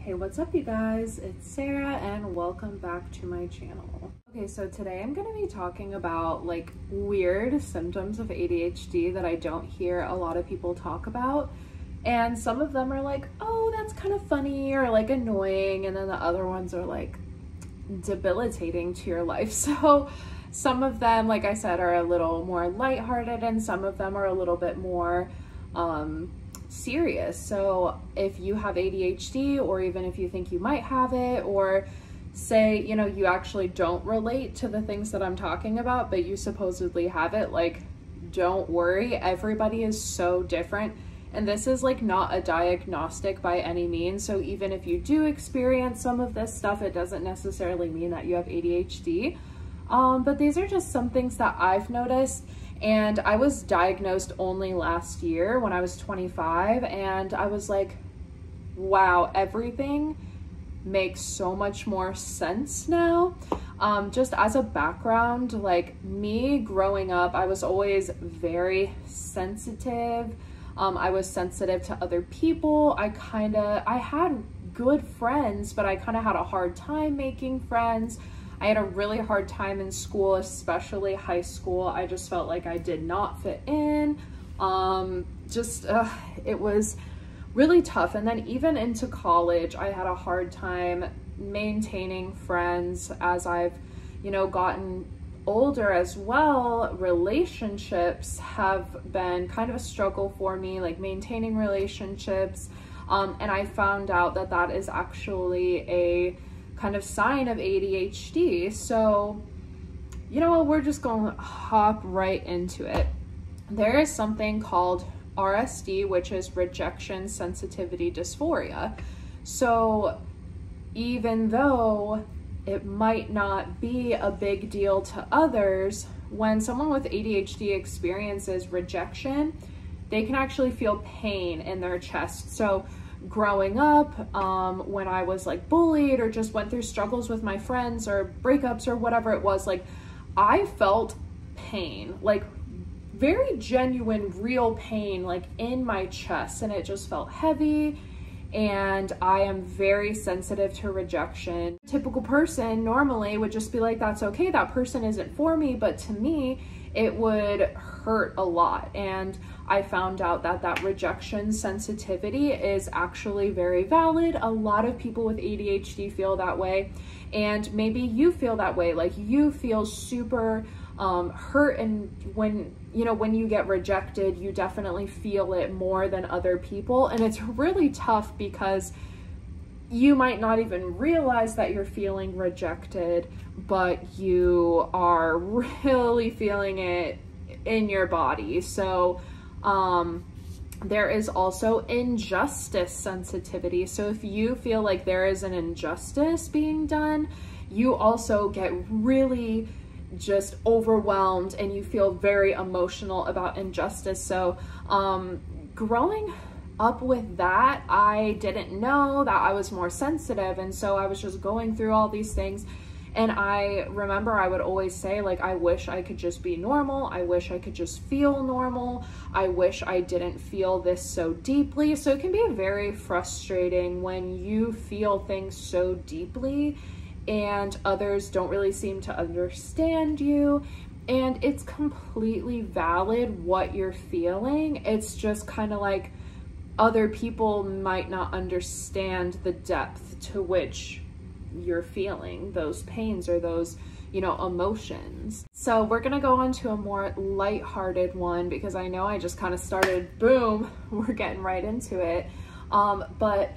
Hey, what's up you guys? It's Sarah and welcome back to my channel. Okay, so today I'm going to be talking about like weird symptoms of ADHD that I don't hear a lot of people talk about. And some of them are like, oh, that's kind of funny or like annoying. And then the other ones are like debilitating to your life. So some of them, like I said, are a little more lighthearted and some of them are a little bit more serious. So if you have ADHD, or even if you think you might have it, or say, you know, you actually don't relate to the things that I'm talking about, but you supposedly have it, like, don't worry. Everybody is so different. And this is like not a diagnostic by any means. So even if you do experience some of this stuff, it doesn't necessarily mean that you have ADHD. But these are just some things that I've noticed. And I was diagnosed only last year when I was 25, and I was like, wow, everything makes so much more sense now. Just as a background, like me growing up, I was always very sensitive. I was sensitive to other people. I had good friends, but I kind of had a hard time making friends. I had a really hard time in school, especially high school. I just felt like I did not fit in. It was really tough. And then even into college, I had a hard time maintaining friends. As I've, you know, gotten older as well, relationships have been kind of a struggle for me, like maintaining relationships. And I found out that that is actually a kind of sign of ADHD. So, you know what, we're just gonna hop right into it. There is something called RSD, which is Rejection Sensitivity Dysphoria. So even though it might not be a big deal to others, when someone with ADHD experiences rejection, they can actually feel pain in their chest. So growing up, when I was like bullied or just went through struggles with my friends or breakups or whatever it was, like I felt pain, like very genuine, real pain, like in my chest, and it just felt heavy. And I am very sensitive to rejection. A typical person normally would just be like, that's okay, that person isn't for me. But to me, it would hurt a lot. And I found out that that rejection sensitivity is actually very valid. A lot of people with ADHD feel that way. And maybe you feel that way, like you feel super hurt, and when you get rejected, you definitely feel it more than other people. And it's really tough because you might not even realize that you're feeling rejected, but you are really feeling it in your body. So there is also injustice sensitivity. So if you feel like there is an injustice being done, you also get really just overwhelmed and you feel very emotional about injustice. So growing up with that, I didn't know that I was more sensitive, and so I was just going through all these things. And I remember I would always say, like, I wish I could just be normal. I wish I could just feel normal. I wish I didn't feel this so deeply. So it can be very frustrating when you feel things so deeply and others don't really seem to understand you. And it's completely valid what you're feeling. It's just kind of like other people might not understand the depth to which you're feeling those pains or those, you know, emotions. So we're gonna go on to a more lighthearted one because I know I just kind of started, boom, we're getting right into it. But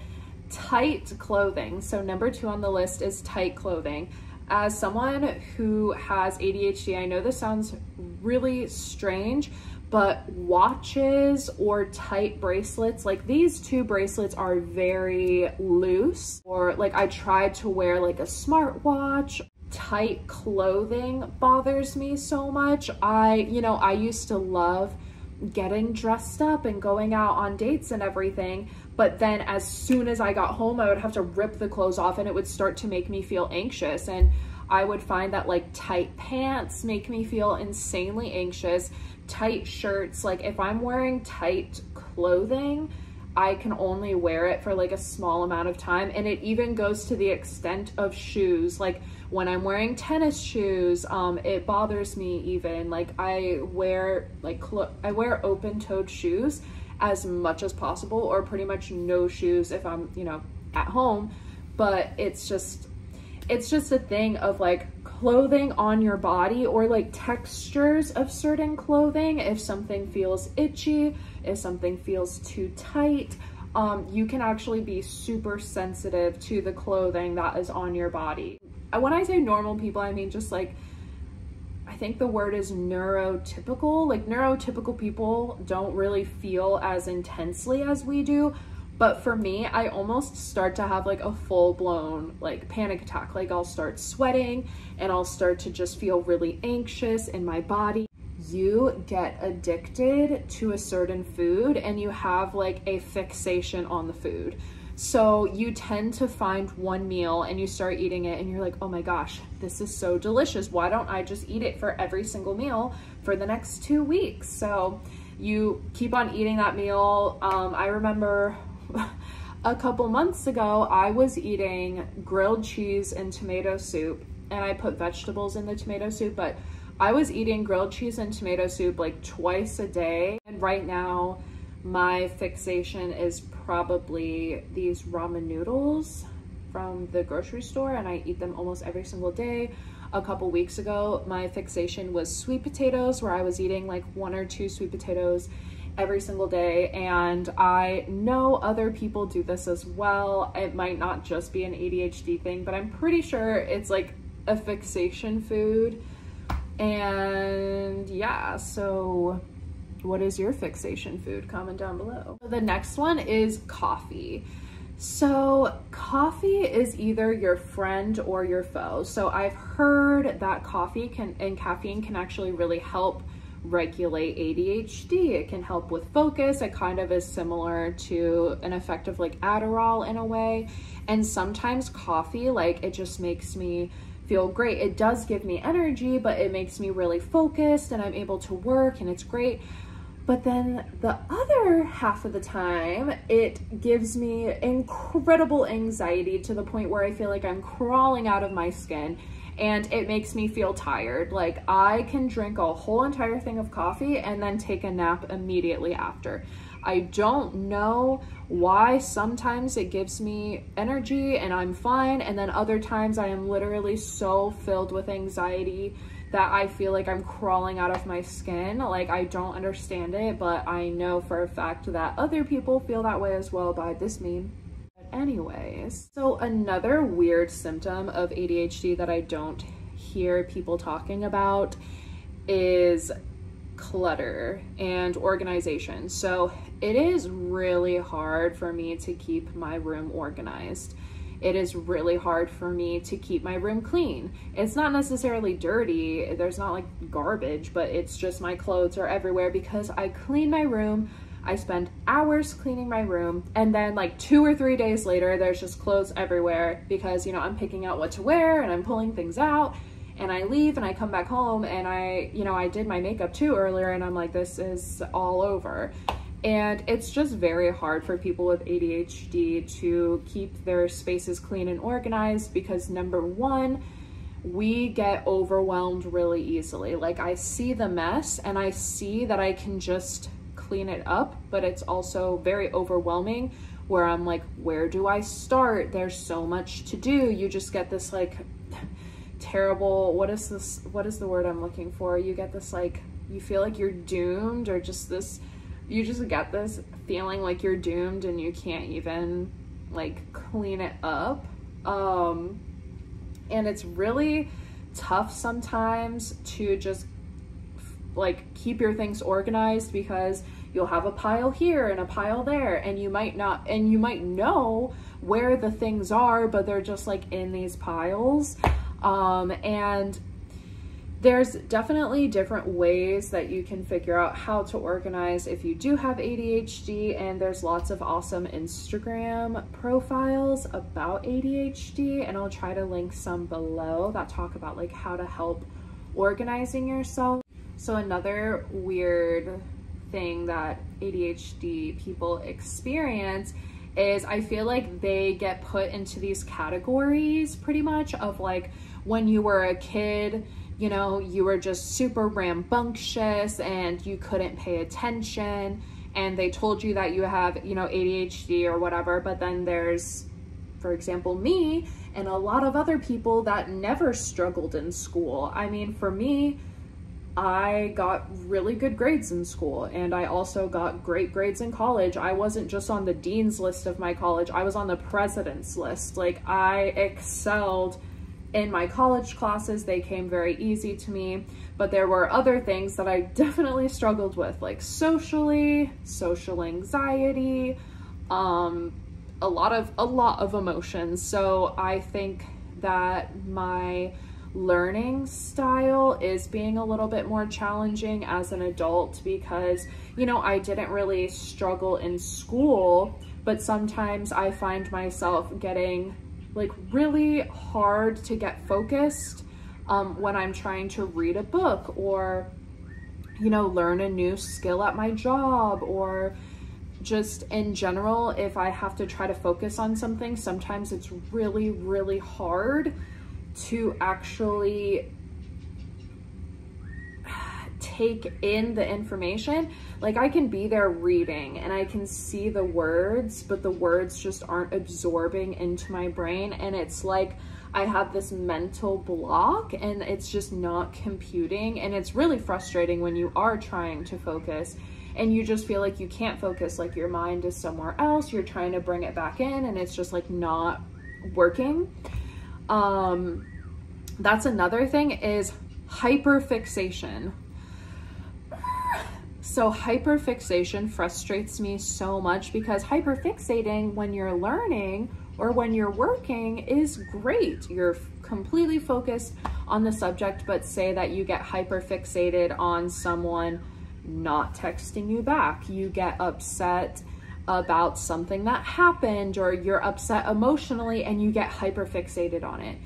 tight clothing. So number 2 on the list is tight clothing. As someone who has ADHD, I know this sounds really strange, but watches or tight bracelets, like these 2 bracelets are very loose. Or like I tried to wear like a smartwatch. Tight clothing bothers me so much. I used to love getting dressed up and going out on dates and everything, but then as soon as I got home, I would have to rip the clothes off and it would start to make me feel anxious. And I would find that like tight pants make me feel insanely anxious. Tight shirts, like if I'm wearing tight clothing, I can only wear it for like a small amount of time. And it even goes to the extent of shoes. Like when I'm wearing tennis shoes, it bothers me even. Like I wear open-toed shoes as much as possible, or pretty much no shoes if I'm, you know, at home. But it's just a thing of like clothing on your body, or like textures of certain clothing. If something feels itchy, if something feels too tight, you can actually be super sensitive to the clothing that is on your body. When I say normal people, I mean just like, I think the word is neurotypical. Like neurotypical people don't really feel as intensely as we do. But for me, I almost start to have like a full-blown like panic attack. Like I'll start sweating and I'll start to just feel really anxious in my body. You get addicted to a certain food and you have like a fixation on the food. So you tend to find one meal and you start eating it and you're like, oh my gosh, this is so delicious. Why don't I just eat it for every single meal for the next 2 weeks? So you keep on eating that meal. I remember a couple months ago, I was eating grilled cheese and tomato soup, and I put vegetables in the tomato soup, but I was eating grilled cheese and tomato soup like twice a day. And right now, my fixation is probably these ramen noodles from the grocery store, and I eat them almost every single day. A couple weeks ago, my fixation was sweet potatoes, where I was eating like 1 or 2 sweet potatoes every single day. And I know other people do this as well. It might not just be an ADHD thing, but I'm pretty sure it's like a fixation food. And yeah, so what is your fixation food? Comment down below. The next one is coffee. So coffee is either your friend or your foe. So I've heard that coffee and caffeine can actually really help regulate ADHD. It can help with focus. It kind of is similar to an effect of like Adderall in a way. And sometimes coffee, like it just makes me feel great. It does give me energy, but it makes me really focused and I'm able to work and it's great. But then the other half of the time, it gives me incredible anxiety to the point where I feel like I'm crawling out of my skin, and it makes me feel tired. Like I can drink a whole entire thing of coffee and then take a nap immediately after. I don't know why. Sometimes it gives me energy and I'm fine, and then other times I am literally so filled with anxiety that I feel like I'm crawling out of my skin. Like I don't understand it, but I know for a fact that other people feel that way as well by this meme. But anyways, so another weird symptom of ADHD that I don't hear people talking about is clutter and organization. So it is really hard for me to keep my room organized. It is really hard for me to keep my room clean. It's not necessarily dirty, there's not like garbage, but it's just my clothes are everywhere because I clean my room. I spend hours cleaning my room, and then like 2 or 3 days later, there's just clothes everywhere because, you know, I'm picking out what to wear and I'm pulling things out, and I leave and I come back home and I did my makeup too earlier, and I'm like, this is all over. And it's just very hard for people with ADHD to keep their spaces clean and organized because, number one, we get overwhelmed really easily. Like I see the mess and I see that I can just clean it up, but it's also very overwhelming where I'm like, where do I start? There's so much to do. You just get this like terrible, what is the word I'm looking for? You get this like, you feel like you're doomed, or just this, you just get this feeling like you're doomed and you can't even like clean it up. And it's really tough sometimes to just like keep your things organized because you'll have a pile here and a pile there, and you might know where the things are, but they're just like in these piles. And there's definitely different ways that you can figure out how to organize if you do have ADHD, and there's lots of awesome Instagram profiles about ADHD, and I'll try to link some below that talk about like how to help organizing yourself. So another weird thing that ADHD people experience is I feel like they get put into these categories pretty much of like when you were a kid, you know, you were just super rambunctious and you couldn't pay attention and they told you that you have, you know, ADHD or whatever. But then there's, for example, me and a lot of other people that never struggled in school. I mean, for me, I got really good grades in school and I also got great grades in college. I wasn't just on the dean's list of my college, I was on the president's list. Like, I excelled in my college classes. They came very easy to me, but there were other things that I definitely struggled with, like socially, social anxiety, a lot of emotions. So I think that my learning style is being a little bit more challenging as an adult because, you know, I didn't really struggle in school, but sometimes I find myself getting like really hard to get focused when I'm trying to read a book or, you know, learn a new skill at my job, or just in general, if I have to try to focus on something, sometimes it's really, really hard to actually take in the information. Like, I can be there reading and I can see the words, but the words just aren't absorbing into my brain. And it's like I have this mental block and it's just not computing. And it's really frustrating when you are trying to focus and you just feel like you can't focus, like your mind is somewhere else. You're trying to bring it back in and it's just like not working. That's another thing is hyperfixation. So hyperfixation frustrates me so much because hyperfixating when you're learning or when you're working is great. You're completely focused on the subject, but say that you get hyperfixated on someone not texting you back. You get upset about something that happened, or you're upset emotionally and you get hyperfixated on it.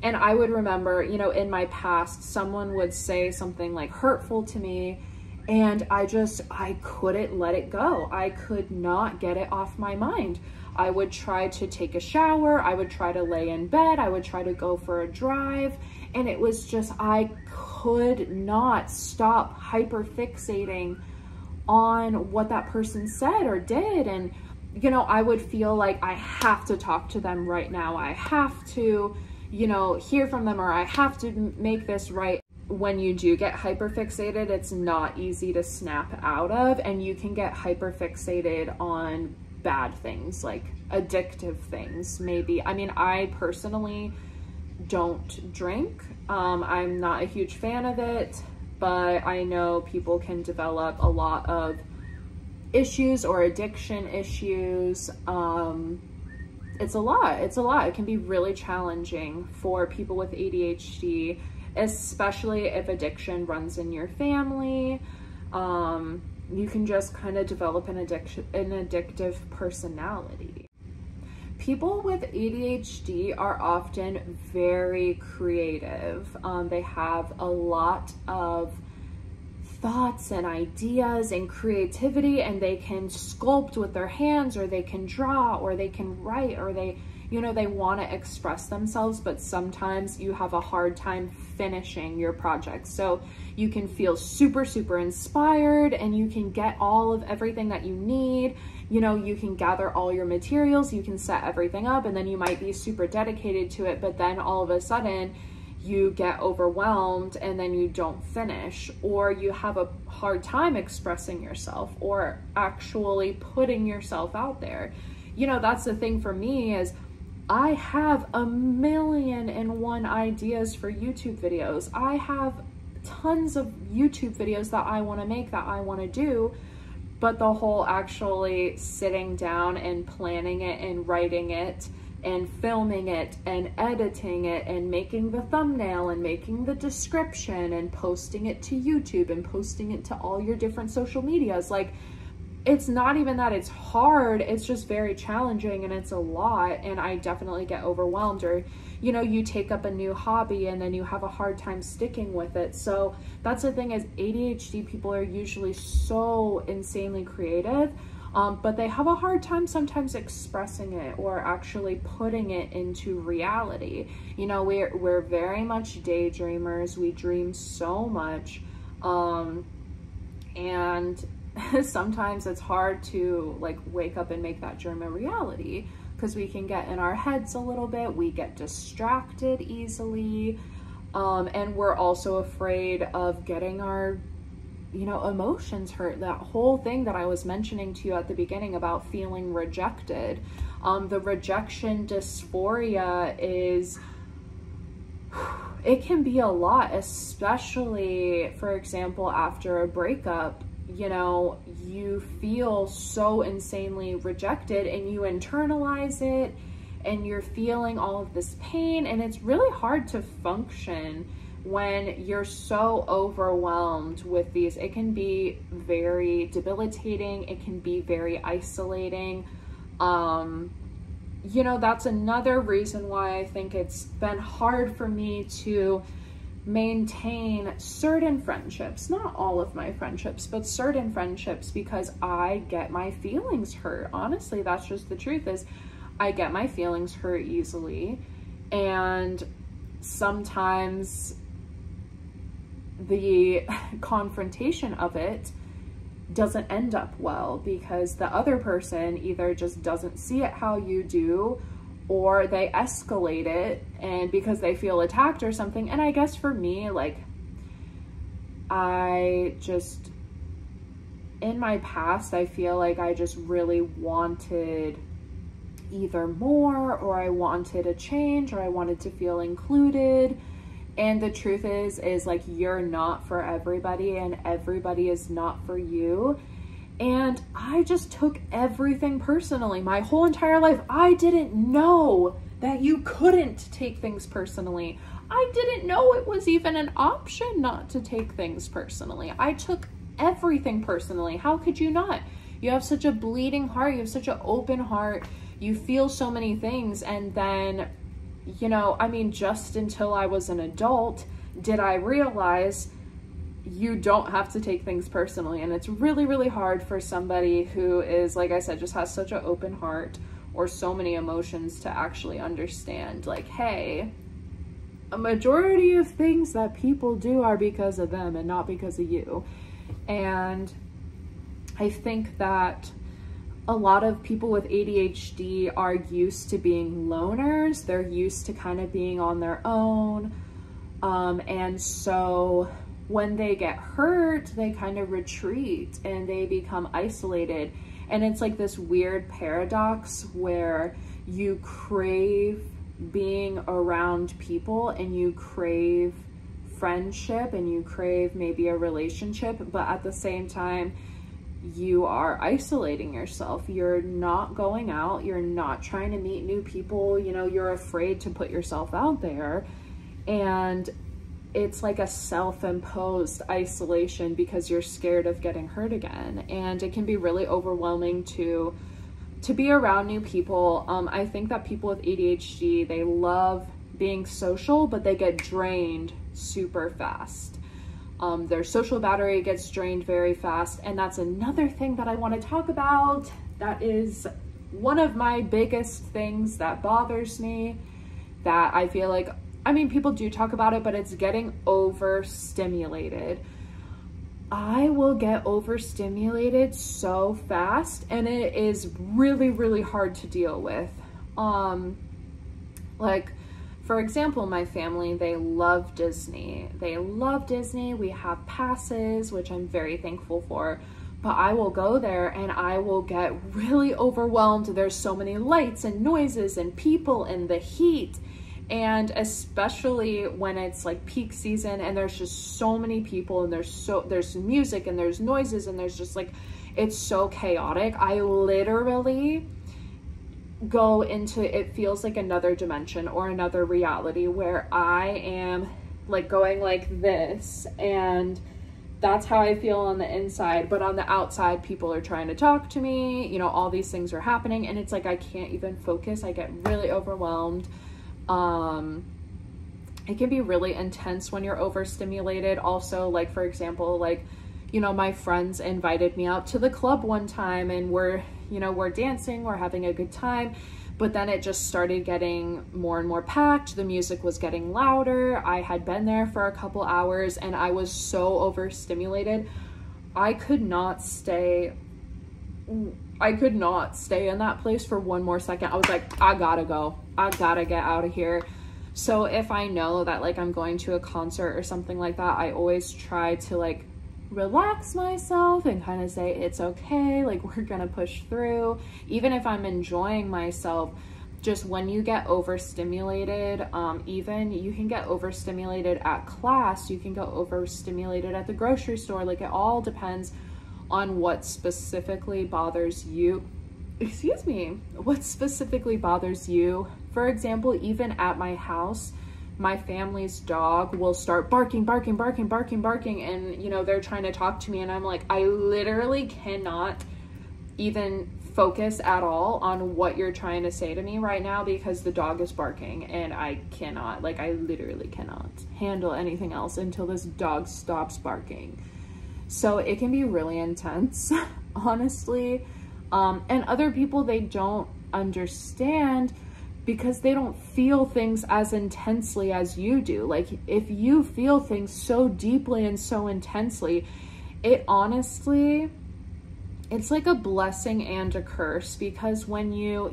And I would remember, you know, in my past, someone would say something like hurtful to me and I couldn't let it go. I could not get it off my mind. I would try to take a shower. I would try to lay in bed. I would try to go for a drive. And it was just, I could not stop hyperfixating on what that person said or did. And, you know, I would feel like I have to talk to them right now. I have to, you know, hear from them, or I have to make this right. When you do get hyperfixated, it's not easy to snap out of, and you can get hyperfixated on bad things, like addictive things, maybe. I mean, I personally don't drink. I'm not a huge fan of it, but I know people can develop a lot of issues or addiction issues. It's a lot. It can be really challenging for people with ADHD, especially if addiction runs in your family. You can just kind of develop an addictive personality. People with ADHD are often very creative. They have a lot of thoughts and ideas and creativity, and they can sculpt with their hands, or they can draw, or they can write, or they want to express themselves, but sometimes you have a hard time finishing your projects. So you can feel super, super inspired and you can get all of everything that you need. You know, you can gather all your materials, you can set everything up, and then you might be super dedicated to it, but then all of a sudden you get overwhelmed and then you don't finish, or you have a hard time expressing yourself or actually putting yourself out there. You know, that's the thing for me is I have 1,000,001 ideas for YouTube videos. I have tons of YouTube videos that I want to make, that I want to do, but the whole actually sitting down and planning it and writing it and filming it and editing it and making the thumbnail and making the description and posting it to YouTube and posting it to all your different social medias, like it's not even that it's hard, it's just very challenging and it's a lot, and I definitely get overwhelmed. Or, you know, you take up a new hobby and then you have a hard time sticking with it. So that's the thing, is ADHD people are usually so insanely creative, but they have a hard time sometimes expressing it or actually putting it into reality. You know, we're very much daydreamers. We dream so much, and sometimes it's hard to like wake up and make that dream a reality, because we can get in our heads a little bit, we get distracted easily, and we're also afraid of getting our, you know, emotions hurt. That whole thing that I was mentioning to you at the beginning about feeling rejected, the rejection dysphoria is, it can be a lot, especially, for example, after a breakup. You know, you feel so insanely rejected and you internalize it and you're feeling all of this pain, and it's really hard to function when you're so overwhelmed with these. It can be very debilitating, it can be very isolating. You know, that's another reason why I think it's been hard for me to maintain certain friendships, not all of my friendships, but certain friendships, because I get my feelings hurt. Honestly, that's just the truth, is I get my feelings hurt easily, and sometimes the confrontation of it doesn't end up well, because the other person either just doesn't see it how you do, or they escalate it, and because they feel attacked or something. And I guess for me, like, I just, in my past, I feel like I just really wanted either more, or I wanted a change, or I wanted to feel included. And the truth is like, you're not for everybody, and everybody is not for you. And I just took everything personally my whole entire life. I didn't know that you couldn't take things personally. I didn't know it was even an option not to take things personally. I took everything personally. How could you not? You have such a bleeding heart. You have such an open heart. You feel so many things. And then, you know, I mean, just until I was an adult, did I realize you don't have to take things personally. And it's really, really hard for somebody who is, like I said, just has such an open heart or so many emotions to actually understand, like, hey, a majority of things that people do are because of them and not because of you. And I think that a lot of people with ADHD are used to being loners. They're used to kind of being on their own. And so when they get hurt, they kind of retreat and they become isolated. And it's like this weird paradox where you crave being around people and you crave friendship and you crave maybe a relationship, but at the same time, you are isolating yourself. You're not going out. You're not trying to meet new people. You know, you're afraid to put yourself out there. And it's like a self-imposed isolation because you're scared of getting hurt again. And it can be really overwhelming to be around new people. I think that people with ADHD, they love being social, but they get drained super fast. Their social battery gets drained very fast. And that's another thing that I want to talk about. That is one of my biggest things that bothers me, that I feel like, I mean, people do talk about it, but it's getting overstimulated. I will get overstimulated so fast, and it is really, really hard to deal with. Like, for example, my family, they love Disney. They love Disney. We have passes, which I'm very thankful for. But I will go there and I will get really overwhelmed. There's so many lights and noises and people and the heat. And especially when it's like peak season and there's just so many people and there's music and there's noises and there's just like, it's so chaotic. I literally go into, it feels like another dimension or another reality where I am like going like this, and that's how I feel on the inside, but on the outside, people are trying to talk to me, you know, all these things are happening, and it's like I can't even focus. I get really overwhelmed. It can be really intense when you're overstimulated. Also, like, for example, like, you know, my friends invited me out to the club one time, and we're dancing, we're having a good time, but then it just started getting more and more packed. The music was getting louder. I had been there for a couple hours, and I was so overstimulated. I could not stay in that place for one more second. I was like, I gotta go. I gotta get out of here. So if I know that, like, I'm going to a concert or something like that, I always try to, like, relax myself and kind of say, it's okay, like, we're gonna push through. Even if I'm enjoying myself, just when you get overstimulated, even you can get overstimulated at class, you can get overstimulated at the grocery store. Like, it all depends on what specifically bothers you. What specifically bothers you. For example, even at my house, my family's dog will start barking, and, you know, they're trying to talk to me, and I'm like, I literally cannot even focus at all on what you're trying to say to me right now, because the dog is barking, and I cannot, like, I literally cannot handle anything else until this dog stops barking. So it can be really intense, honestly. And other people, they don't understand because they don't feel things as intensely as you do. Like, if you feel things so deeply and so intensely, it honestly, it's like a blessing and a curse, because when you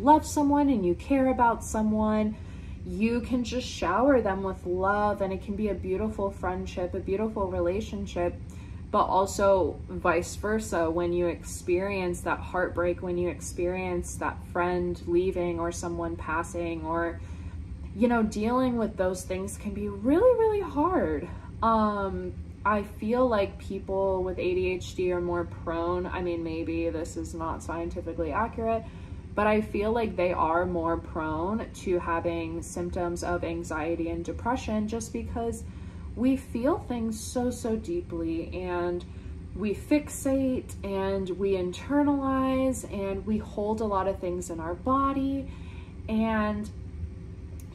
love someone and you care about someone, you can just shower them with love, and it can be a beautiful friendship, a beautiful relationship. But also vice versa, when you experience that heartbreak, when you experience that friend leaving or someone passing, or, you know, dealing with those things can be really, really hard. I feel like people with ADHD are more prone, I mean, maybe this is not scientifically accurate, but I feel like they are more prone to having symptoms of anxiety and depression, just because we feel things so deeply, and we fixate, and we internalize, and we hold a lot of things in our body. And,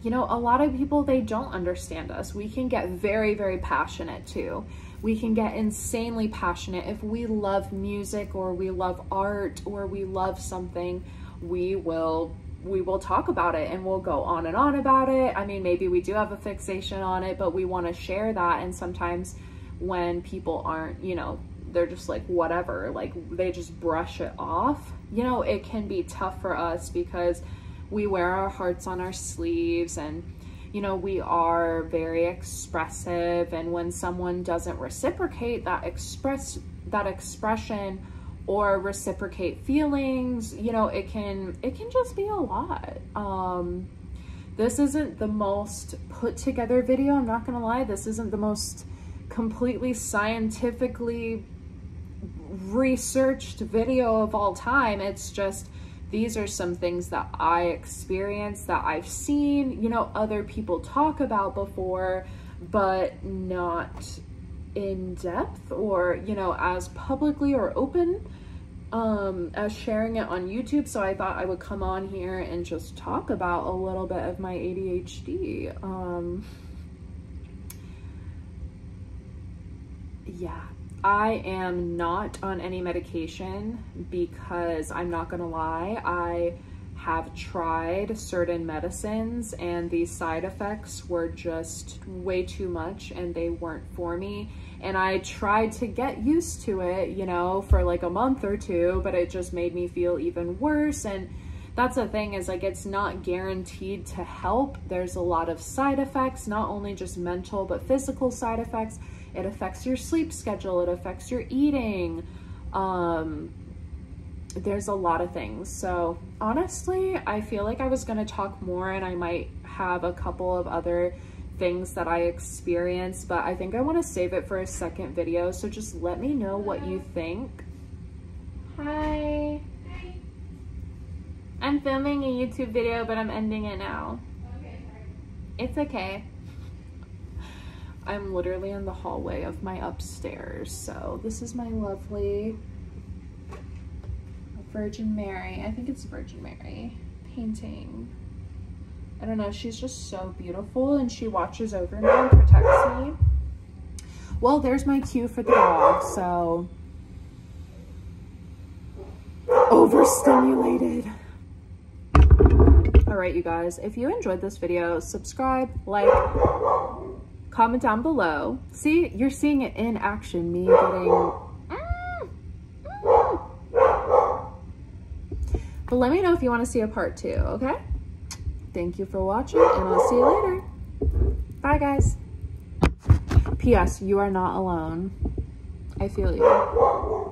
you know, a lot of people, they don't understand us. We can get very, very passionate too. We can get insanely passionate. If we love music, or we love art, or we love something, we will talk about it, and we'll go on and on about it. I mean, maybe we do have a fixation on it, but we want to share that. And sometimes when people aren't, you know, they're just like, whatever, like, they just brush it off, you know, it can be tough for us because we wear our hearts on our sleeves, and, you know, we are very expressive. And when someone doesn't reciprocate that expression or reciprocate feelings, you know, it can just be a lot. This isn't the most put together video, I'm not gonna lie. This isn't the most completely scientifically researched video of all time. It's just, these are some things that I experienced, that I've seen, you know, other people talk about before, but not in depth, or, you know, as publicly or open as sharing it on YouTube. So I thought I would come on here and just talk about a little bit of my ADHD. Yeah, I am not on any medication, because I'm not gonna lie, I have tried certain medicines, and these side effects were just way too much, and they weren't for me. And I tried to get used to it, you know, for like a month or two, but it just made me feel even worse. And that's the thing, is like, it's not guaranteed to help. There's a lot of side effects, not only just mental, but physical side effects. It affects your sleep schedule, it affects your eating. There's a lot of things. So honestly, I feel like I was gonna talk more, and I might have a couple of other things that I experienced, but I think I want to save it for a second video. So just let me know what you think. Hi. Hi. I'm filming a YouTube video, but I'm ending it now. Okay, sorry. It's okay. I'm literally in the hallway of my upstairs. So this is my lovely Virgin Mary, I think it's Virgin Mary painting. I don't know, she's just so beautiful, and she watches over me and protects me. Well, there's my cue for the dog, so overstimulated. All right, you guys, if you enjoyed this video, subscribe, like, comment down below. See, you're seeing it in action, me getting but let me know if you want to see a part 2, okay? Thank you for watching, and I'll see you later. Bye, guys. P.S. You are not alone. I feel you.